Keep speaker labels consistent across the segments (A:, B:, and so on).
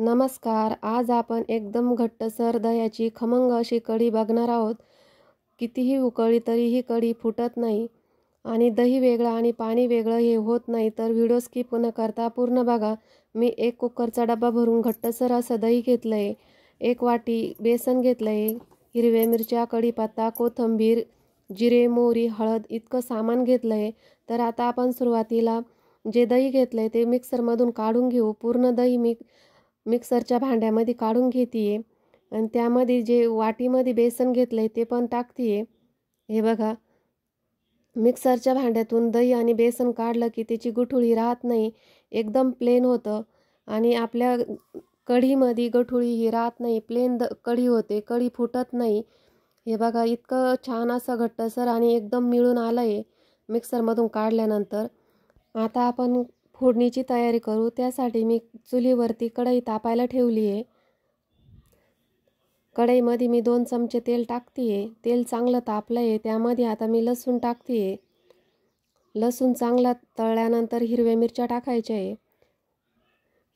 A: नमस्कार. आज आपण एकदम घट्टसर दह्याची खमंग अशी कढी बघणार आहोत. कितीही उकळली तरीही कढी फुटत नाही आणि दही वेगळं आणि पाणी वेगळं हे होत नाही. तर व्हिडिओ स्किप न करता पूर्ण बघा. मी एक कुकरचा डबा भरून घट्टसर असं दही घेतलं आहे. 1 वाटी बेसन घेतलं आहे. हिरव्या मिरच्या, कढीपत्ता, कोथिंबीर, जिरे, मोहरी, हळद इतकं सामान घेतलं आहे. तर आता आपण सुरुवातीला जे दही घेतलं आहे ते मिक्सरमधून काढून घेऊ. पूर्ण दही मिक्सरच्या भांड्यामध्ये काढून घेते आणि त्यामध्ये जे वाटीमध्ये बेसन घेतलं आहे ते पण टाकते. हे बघा, मिक्सरच्या भांड्यातून दही आणि बेसन काढलं की त्याची गुठळी राहत नाही, एकदम प्लेन होतं आणि आपल्या कढीमध्ये गठुळी ही राहत नाही, प्लेन कढी होते, कढी फुटत नाही. हे बघा, इतकं छान असं घट्टसर आणि एकदम मिळून आलं आहे मिक्सरमधून काढल्यानंतर. आता आपण फोडणीची तयारी करू. त्यासाठी मी चुलीवरती कढई तापायला ठेवली आहे. कढईमध्ये मी 2 चमचे तेल टाकते आहे. तेल चांगलं तापलं आहे. त्यामध्ये आता मी लसूण टाकते आहे. लसूण चांगला तळल्यानंतर हिरव्या मिरच्या टाकायच्या आहे.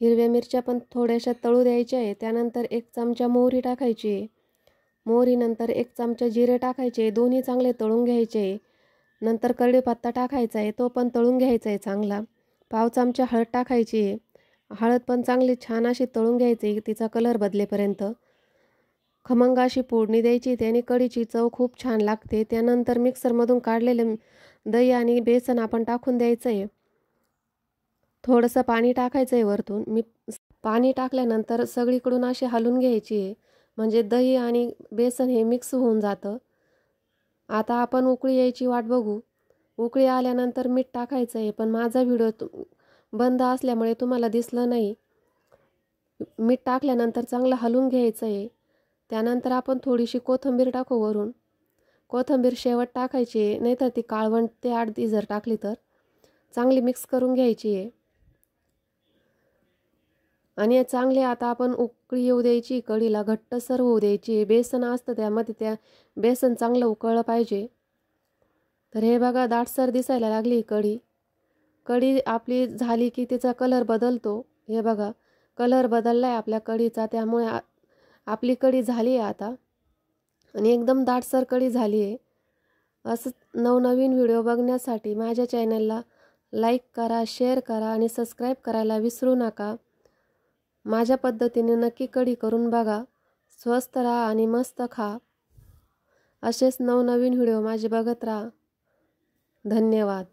A: हिरव्या मिरच्या पण थोड्याशा तळू द्यायच्या आहे. त्यानंतर 1 चमचा मोहरी टाकायची आहे. मोहरीनंतर 1 चमचा जिरे टाकायचे. दोन्ही चांगले तळून घ्यायचे आहे. नंतर कढीपत्ता टाकायचा आहे, तो पण तळून घ्यायचा आहे चांगला. पाव चमचा हळद टाकायची आहे. हळद पण चांगली छान अशी तळून घ्यायची, तिचा कलर बदलेपर्यंत. खमंग अशी फोडणी द्यायची, त्याने कढीची चव खूप छान लागते. त्यानंतर मिक्सरमधून काढलेले दही आणि बेसन आपण टाकून द्यायचं आहे. थोडंसं पाणी टाकायचं आहे वरतून. पाणी टाकल्यानंतर सगळीकडून अशी हलवून घ्यायची आहे, म्हणजे दही आणि बेसन हे मिक्स होऊन जातं. आता आपण उकळी यायची वाट बघू. उकळी आल्यानंतर मीठ टाकायचं आहे, पण माझा व्हिडिओ बंद असल्यामुळे तुम्हाला दिसलं नाही. मीठ टाकल्यानंतर चांगलं हलवून घ्यायचं आहे. त्यानंतर आपण थोडीशी कोथिंबीर टाकू वरून. कोथिंबीर शेवट टाकायची आहे, नाहीतर ती काळवंट अर्धी जर टाकली तर. चांगली मिक्स करून घ्यायची आहे आणि चांगले आता आपण उकळी येऊ द्यायची. कढीला घट्टसर होऊ द्यायची. बेसन असतं त्यामध्ये, त्या बेसन चांगलं उकळलं पाहिजे. तर हे बघा, दाटसर दिसायला लागली कढी. कढी आपली झाली की तिचा कलर बदलतो. हे बघा, कलर बदलला आहे आपल्या कढीचा, त्यामुळे आपली कढी झाली आहे आता आणि एकदम दाटसर कढी झाली आहे. असं नवनवीन व्हिडिओ बघण्यासाठी माझ्या चॅनलला लाईक करा, शेअर करा आणि सबस्क्राईब करायला विसरू नका. माझ्या पद्धतीने नक्की कढी करून बघा. स्वस्त राहा आणि मस्त खा. असेच नवनवीन व्हिडिओ माझे बघत राहा. धन्यवाद.